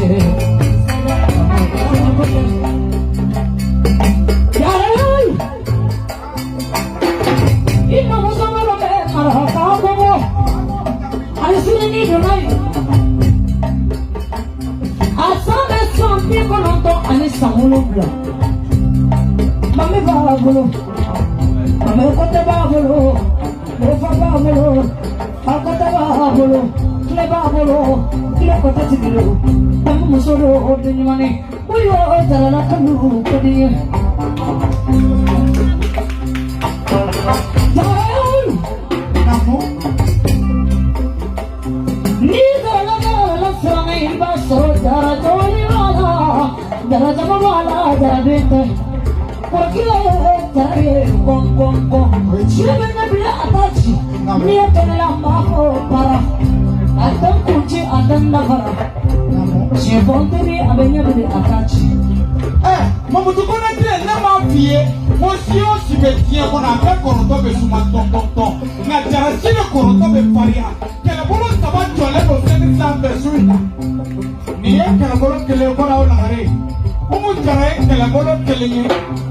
Yeah. ni donai. Asame sompi konoto ani samulo bla. Mami babolo. Mami kote babolo. Mofa babolo. Akata babolo. Kle babolo. Kle kote tigilo. Tamu musoro odini mani. Uyo jarana kanu kodi. Mamutukona tire na mafie mosio sibetia kona ka koronto be suma tonton na jara sile koronto be faria kele bolo saba jole bo sene sambe suita ni e kele bolo kele kona ona hare umu jara e kele bolo kele ni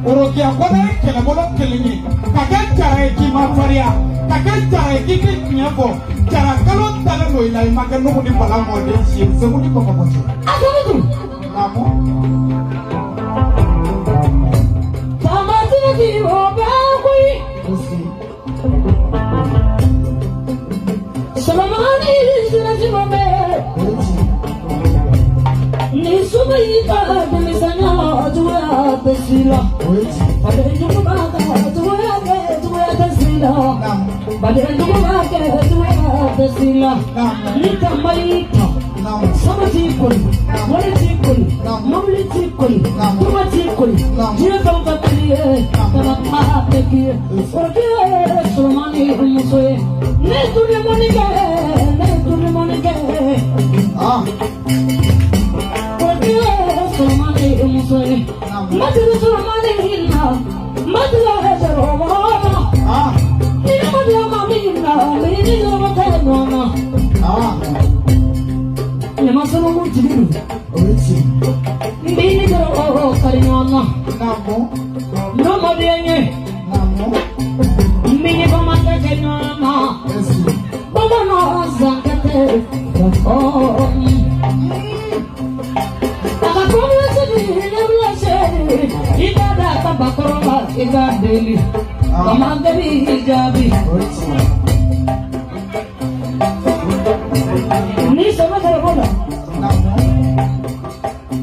orokia kona e kele bolo kele ni kaka jara e ki ma faria kaka jara e ki nyafo jara kalo tala no ila imaka no ni bala mo de si se mu ni ko ko cho Aduh. namo Salamani sinajimame Nisubaika demisanya juwa tesila Bade jumaka juwa tesila Bade jumaka juwa tesila Nikamalika Sama chikoli, wale chikoli, mamli chikoli, tuma chikoli, jia kama katiye, kama mahate kiye, orkiye Solomani umusoye, ne tuni monike, orkiye Solomani umusoye, matiri Solomani illa, matira hezero wana, nina matira mamina, mini zoro tenwana. Masalo mujuru, bini karo karinwana, no madianye, bini pamata karinwana, pamana zangate, akakumla sedi, nebla sedi, ikada tabakoroba ikadeli, kamandeli hijabi. Ni sama karabola.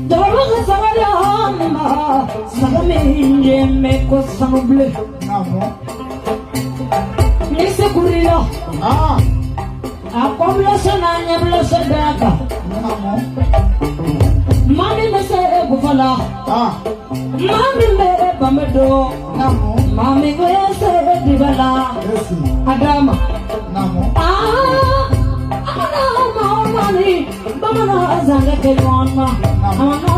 Jawab saya amma, sahaminje meko samuble. Ni sekuria. Aku belasanya belasadaga. Mami mese bufala. Mami mere pamedo. Mami goyase dibala. Agama. Bamana azanga kelwana amana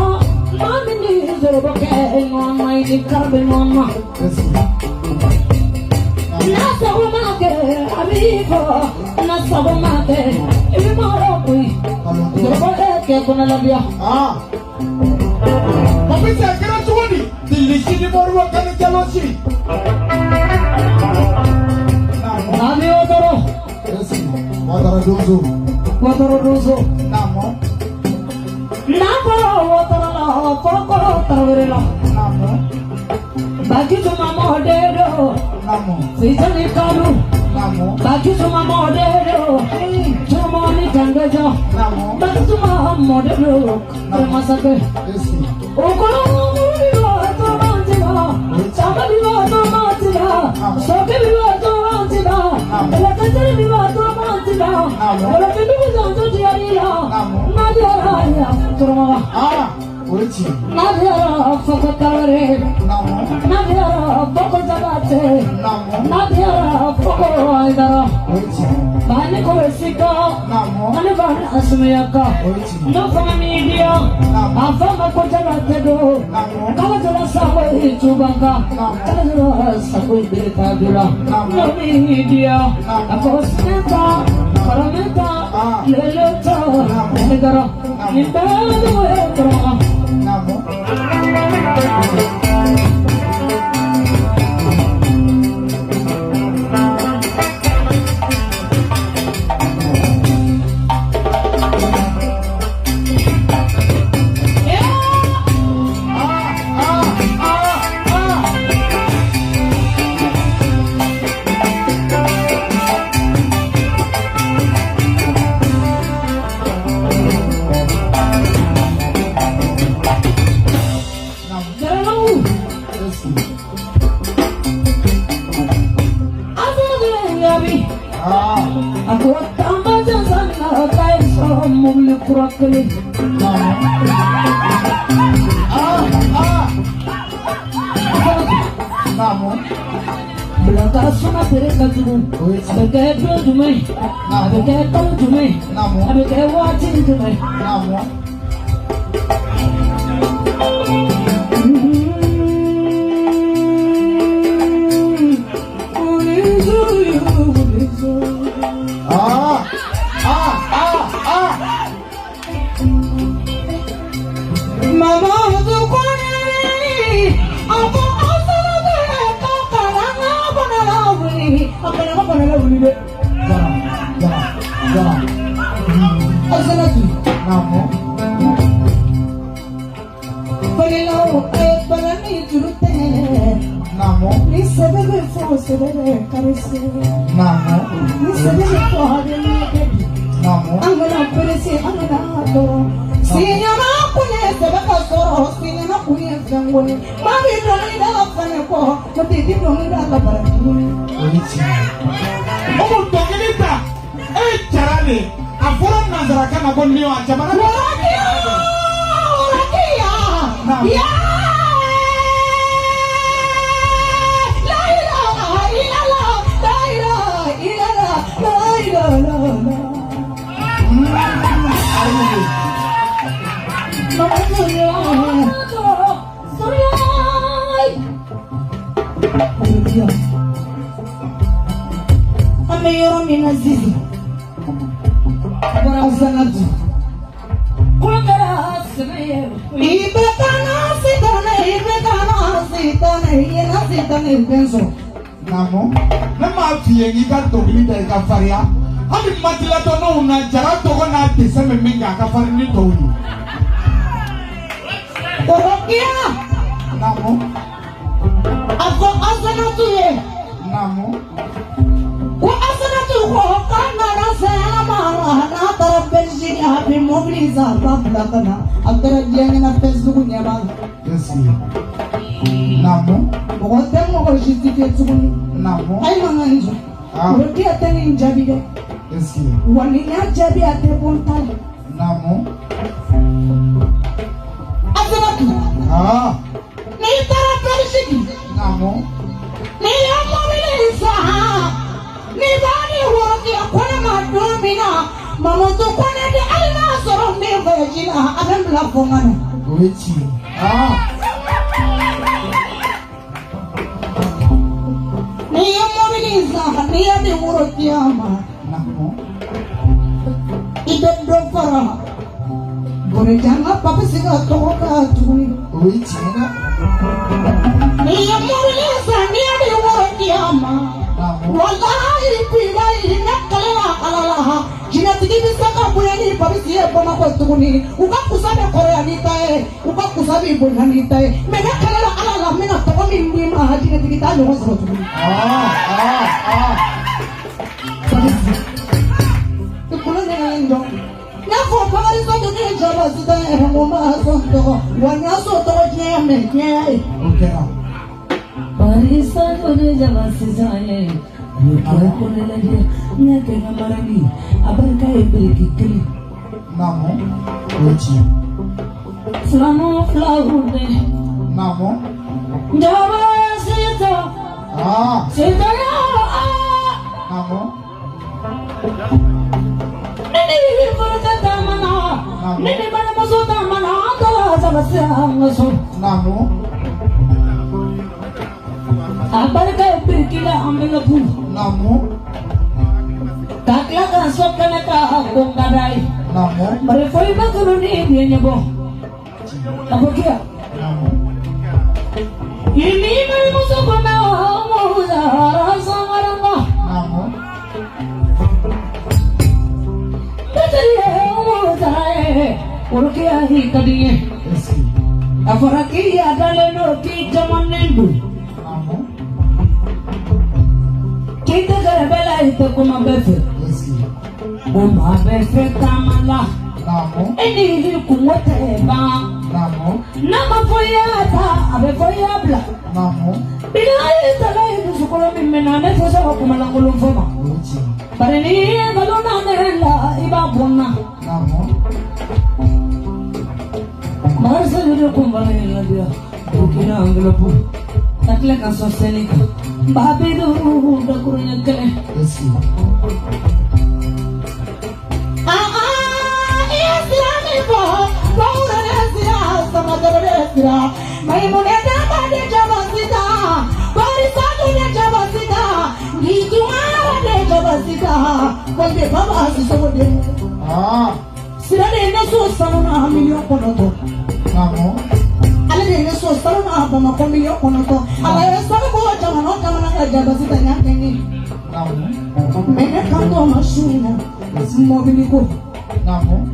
mami ni zorobo kelwana idi karbe nwana nasa umake amigo nasa umake ibi marokui zorobo ke kuna labia Papisa kera tuwani dilishini morwa kani jaloshi nami otoro Watara dozo namo otoro la foko tarverela namo bagi cuma modero fitani kalu bagi cuma modero cuma ni jangaja bagi cuma modero masake okolo biwa to manjila sama biwa to manjila soke biwa to manjila elekateri biwa to manjila olakendo zanzo diarila nadiara ya turma nadiara fakatare nadiara fakatagate nadiara fakoidara bani ko sika ane bani asmeyaka no fama media afama ko jagate do kala jala sabo chubanga kala jala sabo birka dula no media akosmeta parameta lelota negara nindalo ekra Jabi. Aku tambah jangan kain semua beli kurak kali. Namu. Belakang semua mereka juga. Ada dua cuma, ada tahu cuma, ada wajib cuma. Namu. Mama tu kuni, aku asal ada kakalan apa nak beli deh. Jangan. Asal tu. Namu. Kalau balani jurute, Namu. ni sebab force deh karese. Namu. Ni sebab kohade ni. Namu. Angana perese angana to. Sinyama punya sebab kasoro, sinyama punya jangwani. Mami doni dah apa ko, mati di doni dah apa Omo tongelita, charane. Aforan nazara kana bonni wa chamana. Warakia. Ya. La ilaha illallah, la ilaha illallah, la ilaha illallah. Ameyoro minazizi. Agora usanatu. Kungara semaye. Ibetana sitane, yena sitane benzo. Namu. Nama fiyengi ka tongelita ka faria. Ami matila to no una jara to ko na tese me minga ka fari ni to ni. Orokia. Namu. Ako asanatu ye. Namu. Ko asanatu ko kana na sama na taraf Belgique api mobiliza babla kana. Agara jenge na Facebook ni ba. Yes. Namu. Ko temo ko justifier tsuguni. Namu. Ay manganjo. Orokia tani njabi de. Yes. Wani ya jabi ate bontal. Namu. Asanatu. Ni taraf Belgique. Namu. Ni mobiliza. Ni bani Orokia kona madumina. Mamoto kona de alina soro ni vejina aben la fongana. Oichi. Ni mobiliza ni ade Orokia ma. Namu. Ide dofara. Bore janga papa siga toka tuni. Oichi na. Ni mobiliza ni ade Orokia ma. Namu. Wallahi bilai nakala alala. Jina tigi bisaka buyani babisi e bama ko tuguni. Uka kusabe korea nitae, uka kusabe ibona nitae. Mena kala alala mena toba mimi ma jina tigi talo ko tuguni. Tukula nendo. Na ko pamari so tuni jaba sita e ngoma so to. Wanya so to jeme nye. Okay na. Barisa tuni jaba sita e. Aku ni lagi ni kena marani. Abang kaya beli kiri. Namu. Oichi. Selama flower deh. Namu. Java sita. Sita ya. Namu. Nini berkata mana? Nini mana maksud mana? Kalau sama siang masuk. Namu. Abang kaya beli kira ambil aku. Namu. Kakla kasok kana ka akong kaday. Namu. Marifoy ba kuno ni dia niya bo? Ako kaya? Namu. Ini mo sa kana mo sa rasa maranga. Namu. Tatay mo sa uro kaya hi kadiye. Yes. Afara kaya dale no ki jaman nendu. Namu. Kita kaya bela ito kumabefe. Yes. Kumabefe tamala. Namu. Ini kumote ba. Namu. Nama foya ta abe foya bla. Namu. Bilai talai du sukolo mimena ne fosa ko malakulum foma. Bare ni galona nerela iba bonna. Namo. Marsa video kumbala illa dia. Ukina anglapu. Takle ka soseni. Babe du da kurunya kale. Islami bo, baura nesira, samadara nesira. Mai muneda bade jabasida. Barisatu ne jabasida. Gijumara ne jabasida. Walde baba asisode. Sirane ne so salona miliyon konoto. Namo. Ale ne so salona bama ko miliyon konoto. Ala sabu bo jamano jamana jabasida nyakeni. Namo. Mene kanto mashina. Mobiliko. Namo.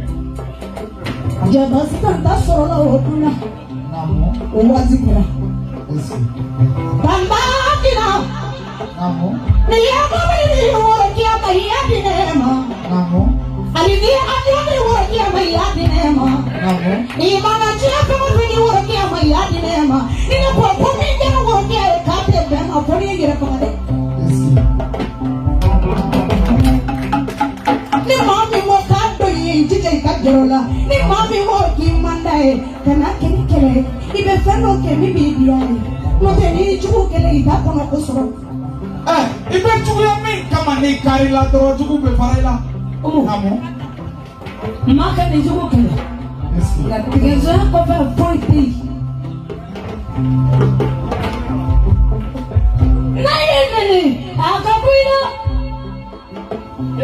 Jabasida nda sorola oduna. Namo. Uwazikira. Bamba kina. Namo. Niyama bili wokia mayadi nema. Namo. Alidi ajani wokia mayadi nema. Namo. Imana chia kama bili wokia mayadi nema. Nina kwa kumi jana wokia ekate bema kuni ngira kamade. Ni mami mo kado yinjije ikajerola. Ni mami mo kimandae kana kini kele. Ibe feno kemi bibiani. Note ni chuku kele itakono kusoro. Ibe chuku ya min kama ni kari la doro chuku be farai la. Namo. Maka ni chuku kele. La tigezo ko fa poiti. Nani akabuila.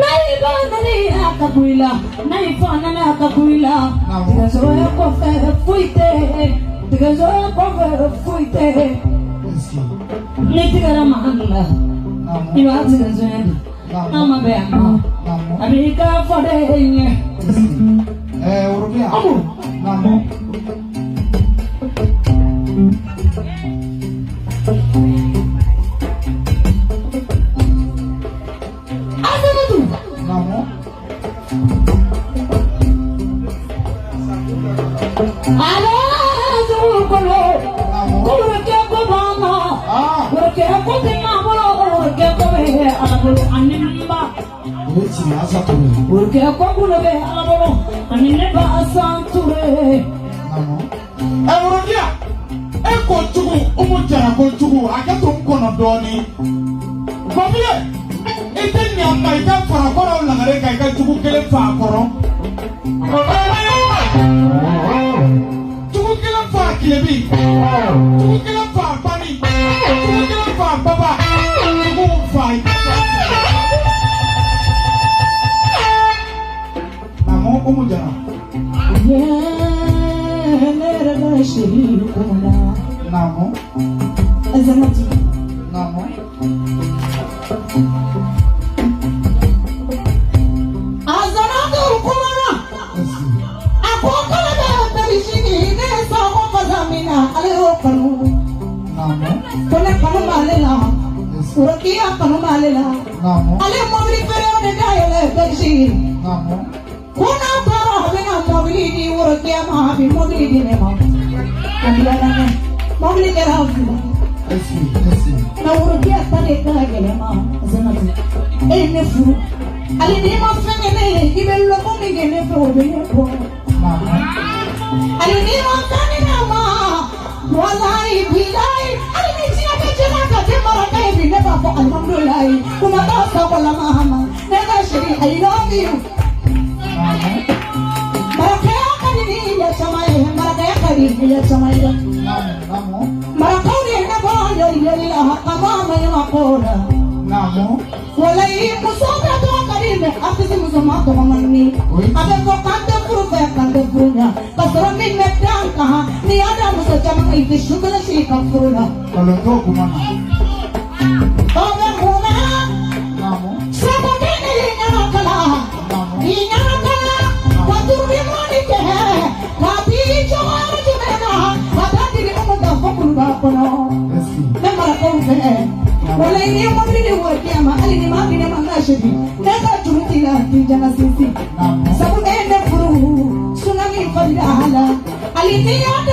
Nai bandani akabuila. Nai fana na akabuila. Tigezo ko fa poiti. Tigezo ko fa poiti. Ni tigara mahalla. Iwa tigezo ndi. Ama be ama. Abika fode nye. Urugia. Namo. Azanadu. Namo. Ala zukolo. Kuruke ko bama. Kuruke ko tinamolo. Kuruke ko be alabolo animba. Kuruke ko kulobe alabolo animba asanture. Namo. Urugia. Ko chuku umujara ko chuku akato mkono doni. Fabie. Ite nyamba ika fara koro langare ka ika chuku kele fa koro. Chuku kele fa kilebi. Chuku kele fa pani. Chuku kele fa baba. Chuku fa. Namo umujara. Nera bashiri kuna. Namo. Azanadu. Namo. Azanadu kuna. Apokola be tarishini ne sawo fazamina aleo kanu. Namo. Kone kanu malela. Urakia kanu malela. Namo. Ale mobili fere one dayele tarishini. Namo. Kuna tara habena mobili di urakia mahabi mobili di nema. Abiyana ne mobili kera hafi. Na urakia tade kera gele ma. Azanadu. Ne furu. Ali ni ma fenge ne ibe loko mi gele fe obele ko. Ali ni ma fenge na ma. Wallahi billahi. Ali ni tina be jema ka te maraka e bi never for alhamdulillah. Kuma ta sa wala mahama. Nega shiri I love you. Maraka ya kadi ya chamaye. Maraka ya kadi ya chamaye. Maraka ni na ba ya la kama ma ya makora. Namo. Walai musoba to karime afisi musoma to mamani abe ko kante furu fe kante furunya kasoro min me tanka ni ada muso chama ite shugala shi kafuruna Kalau tu kumana. obe muna Namo. sabo bene nyana kala ni nyana kala waturi moni ke kati chawara jumena watati ni umunda fokulu ba kono ne mara ko fe walai ni mo bi ni wokia ma ali ni ma bi ni mangashidi ne ka churuti la tinjana sisi sabu ene furu sunami fadila hala ali ni ada